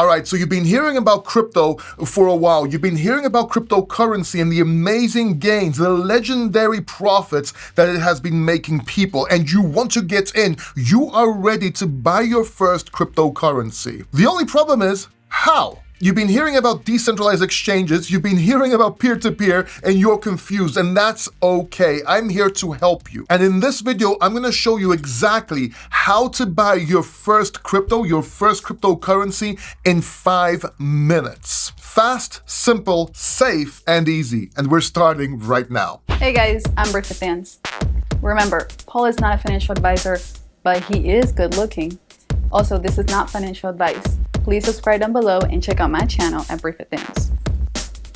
All right, so you've been hearing about crypto for a while. You've been hearing about cryptocurrency and the amazing gains, the legendary profits that it has been making people, and you want to get in. You are ready to buy your first cryptocurrency. The only problem is, how? You've been hearing about decentralized exchanges, you've been hearing about peer-to-peer, and you're confused, and that's okay. I'm here to help you. And in this video, I'm gonna show you exactly how to buy your first cryptocurrency in 5 minutes. Fast, simple, safe, and easy. And we're starting right now. Hey guys, I'm Brick Fans. Remember, Paul is not a financial advisor, but he is good looking. Also, this is not financial advice. Please subscribe down below and check out my channel at Brick Fans.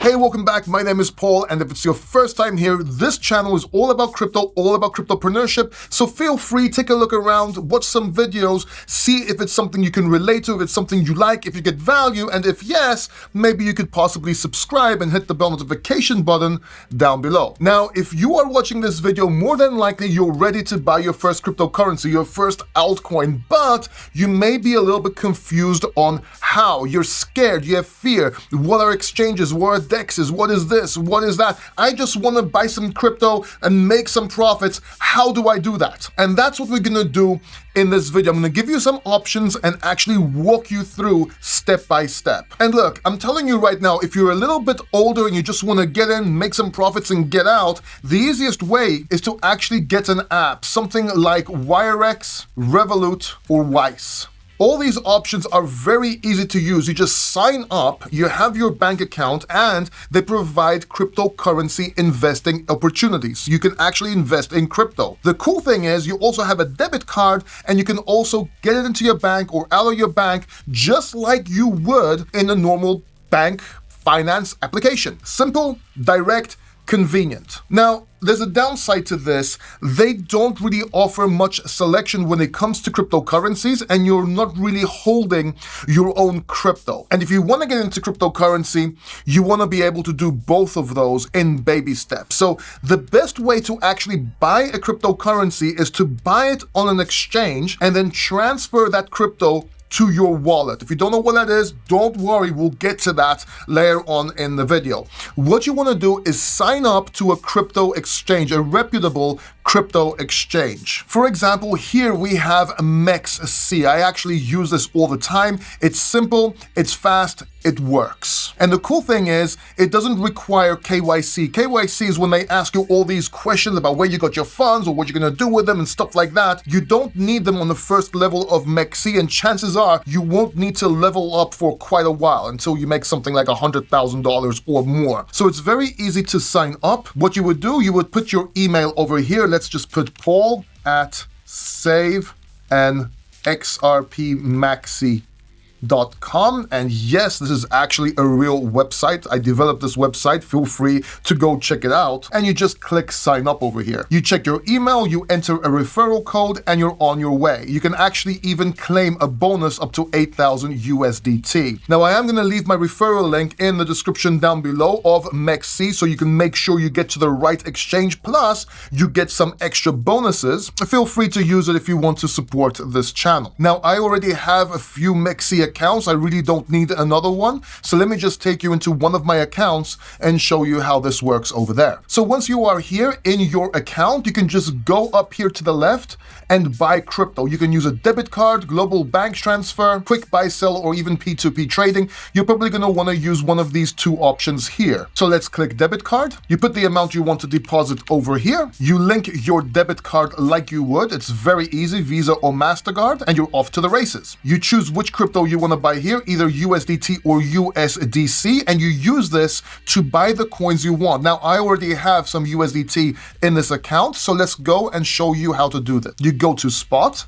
Hey, welcome back. My name is Paul, and if it's your first time here, this channel is all about crypto, all about cryptopreneurship. So feel free, take a look around, watch some videos, see if it's something you can relate to, if it's something you like, if you get value, and if yes, maybe you could possibly subscribe and hit the bell notification button down below. Now, if you are watching this video, more than likely you're ready to buy your first cryptocurrency, your first altcoin, but you may be a little bit confused on how. You're scared, you have fear. What are exchanges? What are DEXs? What is this? What is that? I just want to buy some crypto and make some profits. How do I do that? And that's what we're going to do in this video. I'm going to give you some options and actually walk you through step by step. And look, I'm telling you right now, if you're a little bit older and you just want to get in, make some profits and get out, the easiest way is to actually get an app, something like WireX, Revolut, or Wise. All these options are very easy to use. You just sign up, you have your bank account, and they provide cryptocurrency investing opportunities. You can actually invest in crypto. The cool thing is you also have a debit card, and you can also get it into your bank or out of your bank just like you would in a normal bank finance application. Simple, direct, convenient. Now, there's a downside to this. They don't really offer much selection when it comes to cryptocurrencies, and you're not really holding your own crypto. And if you want to get into cryptocurrency, you want to be able to do both of those in baby steps. So the best way to actually buy a cryptocurrency is to buy it on an exchange and then transfer that crypto to your wallet. If you don't know what that is, don't worry, we'll get to that later on in the video. What you want to do is sign up to a crypto exchange, a reputable crypto exchange. For example, here we have MEXC. I actually use this all the time. It's simple, it's fast, it works. And the cool thing is, it doesn't require KYC. KYC is when they ask you all these questions about where you got your funds or what you're gonna do with them and stuff like that. You don't need them on the first level of MEXC, and chances are you won't need to level up for quite a while until you make something like $100,000 or more. So it's very easy to sign up. What you would do, you would put your email over here. Let's just put Paul at saveandxrpmaxi.com. And yes, this is actually a real website. I developed this website. Feel free to go check it out. And you just click sign up over here. You check your email, you enter a referral code, and you're on your way. You can actually even claim a bonus up to 8,000 USDT. Now, I am going to leave my referral link in the description down below of MEXC, so you can make sure you get to the right exchange. Plus, you get some extra bonuses. Feel free to use it if you want to support this channel. Now, I already have a few MEXC accounts. I really don't need another one. So let me just take you into one of my accounts and show you how this works over there. So once you are here in your account, you can just go up here to the left and buy crypto. You can use a debit card, global bank transfer, quick buy sell, or even P2P trading. You're probably going to want to use one of these two options here. So let's click debit card. You put the amount you want to deposit over here. You link your debit card like you would. It's very easy, Visa or MasterCard, and you're off to the races. You choose which crypto you want to buy here, either USDT or USDC, and you use this to buy the coins you want. Now, I already have some USDT in this account, so let's go and show you how to do this. You go to spot.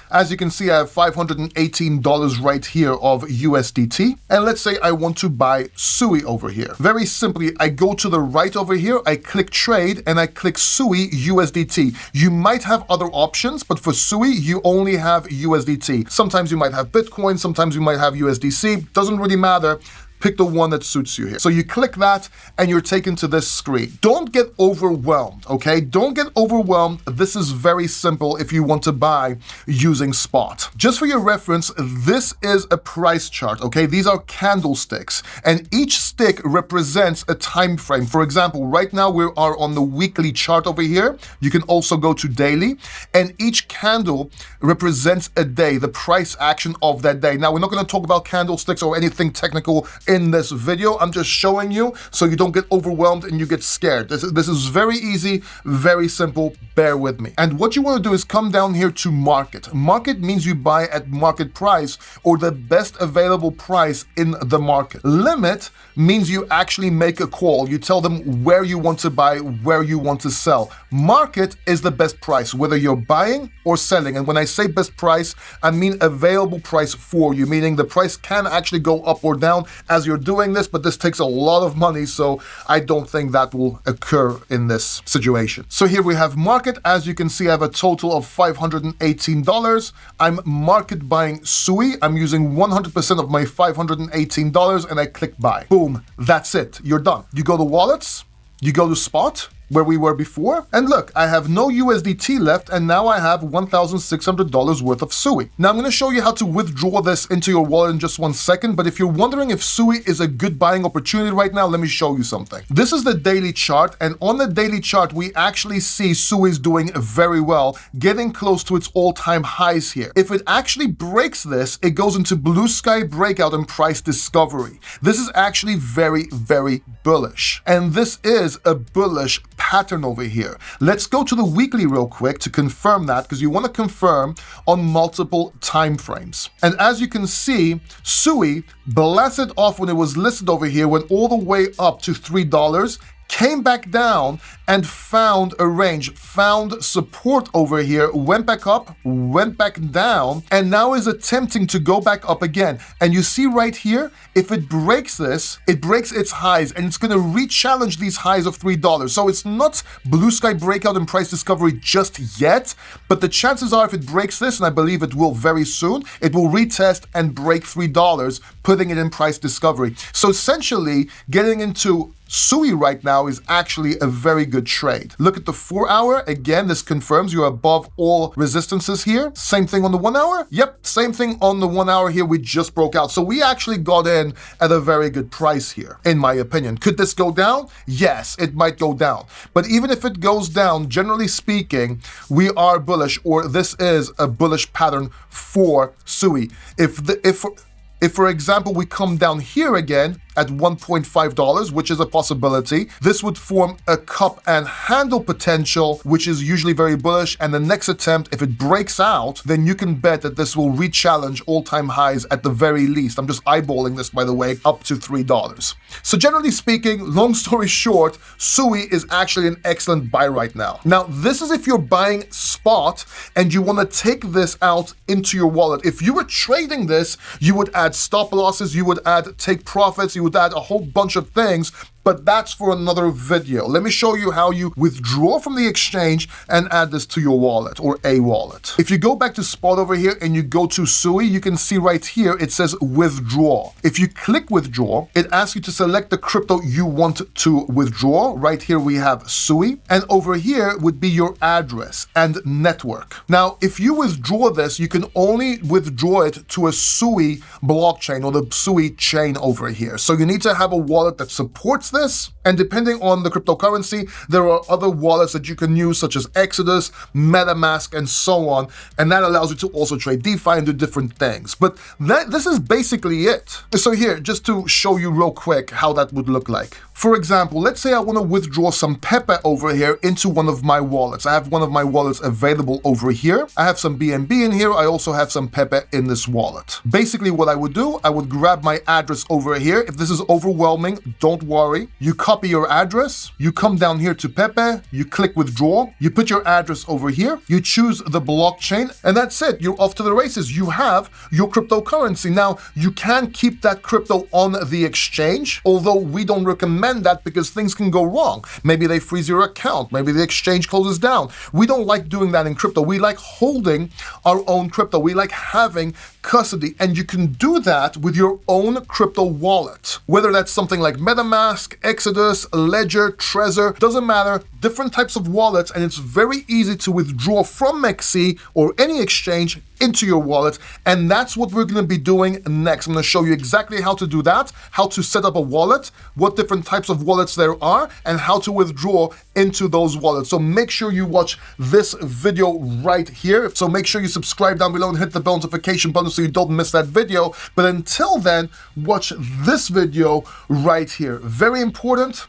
As you can see, I have $518 right here of USDT. And let's say I want to buy SUI over here. Very simply, I go to the right over here, I click trade, and I click SUI USDT. You might have other options, but for SUI, you only have USDT. Sometimes you might have Bitcoin, sometimes you might have USDC. Doesn't really matter. pick the one that suits you here. So you click that and you're taken to this screen. Don't get overwhelmed, okay? Don't get overwhelmed. This is very simple if you want to buy using spot. Just for your reference, this is a price chart, okay? These are candlesticks, and each stick represents a time frame. For example, right now we are on the weekly chart over here. You can also go to daily, and each candle represents a day, the price action of that day. Now, we're not going to talk about candlesticks or anything technical in this video. I'm just showing you so you don't get overwhelmed and you get scared. This is very easy, very simple. Bear with me. And what you want to do is come down here to market. Market means you buy at market price or the best available price in the market. Limit means you actually make a call. You tell them where you want to buy, where you want to sell. Market is the best price, whether you're buying or selling. And when I say best price, I mean available price for you, meaning the price can actually go up or down as you're doing this, but this takes a lot of money, so I don't think that will occur in this situation. So here we have market. As you can see, I have a total of $518. I'm market buying SUI. I'm using 100% of my $518 and I click buy. Boom, that's it. You're done. You go to wallets, you go to spot, where we were before, and look, I have no USDT left, and now I have $1,600 worth of SUI. Now I'm going to show you how to withdraw this into your wallet in just 1 second, but if you're wondering if SUI is a good buying opportunity right now, let me show you something. This is the daily chart, and on the daily chart, we actually see SUI is doing very well, getting close to its all-time highs here. If it actually breaks this, it goes into blue sky breakout and price discovery. This is actually very, very bullish, and this is a bullish pattern over here. Let's go to the weekly real quick to confirm that, because you want to confirm on multiple time frames. And as you can see, SUI blasted off when it was listed over here, went all the way up to $3, came back down and found a range, found support over here, went back up, went back down, and now is attempting to go back up again. And you see right here, if it breaks this, it breaks its highs, and it's going to re-challenge these highs of $3. So it's not blue sky breakout and price discovery just yet, but the chances are if it breaks this, and I believe it will very soon, it will retest and break $3, putting it in price discovery. So essentially, getting into SUI right now is actually a very good trade. Look at the 4 hour. Again, this confirms you're above all resistances here. Same thing on the 1 hour. Yep, same thing on the 1 hour here. We just broke out. So we actually got in at a very good price here, in my opinion. Could this go down? Yes, it might go down. But even if it goes down, generally speaking, we are bullish, or this is a bullish pattern for SUI. If, for example, we come down here again at $1.5, which is a possibility, this would form a cup and handle potential, which is usually very bullish. And the next attempt, if it breaks out, then you can bet that this will re-challenge all-time highs at the very least. I'm just eyeballing this, by the way, up to $3. So generally speaking, long story short, SUI is actually an excellent buy right now. Now, this is if you're buying spot and you want to take this out into your wallet. If you were trading this, you would add stop losses, you would add take profits, you would add a whole bunch of things, but that's for another video. Let me show you how you withdraw from the exchange and add this to your wallet or a wallet. If you go back to spot over here and you go to SUI, you can see right here, it says withdraw. If you click withdraw, it asks you to select the crypto you want to withdraw. Right here, we have SUI, and over here would be your address and network. Now, if you withdraw this, you can only withdraw it to a SUI blockchain or the SUI chain over here. So you need to have a wallet that supports this, and depending on the cryptocurrency, there are other wallets that you can use, such as Exodus, MetaMask, and so on, and that allows you to also trade DeFi and do different things. But this is basically it. So here, just to show you real quick how that would look like. For example, let's say I want to withdraw some Pepe over here into one of my wallets. I have one of my wallets available over here. I have some BNB in here. I also have some Pepe in this wallet. Basically, what I would do, I would grab my address over here. If this is overwhelming, don't worry. You copy your address, you come down here to Pepe, you click withdraw, you put your address over here, you choose the blockchain, and that's it. You're off to the races. You have your cryptocurrency. Now, you can keep that crypto on the exchange, although we don't recommend that because things can go wrong. Maybe they freeze your account. Maybe the exchange closes down. We don't like doing that in crypto. We like holding our own crypto. We like having custody, and you can do that with your own crypto wallet. Whether that's something like MetaMask, Exodus, Ledger, Trezor, doesn't matter, different types of wallets, and it's very easy to withdraw from MEXC or any exchange into your wallet, and that's what we're going to be doing next. I'm going to show you exactly how to do that, how to set up a wallet, what different types of wallets there are, and how to withdraw into those wallets. So make sure you watch this video right here. So make sure you subscribe down below and hit the bell notification button so you don't miss that video. But until then, watch this video right here. Very important,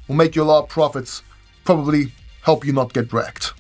will make you a lot of profits, probably help you not get wrecked.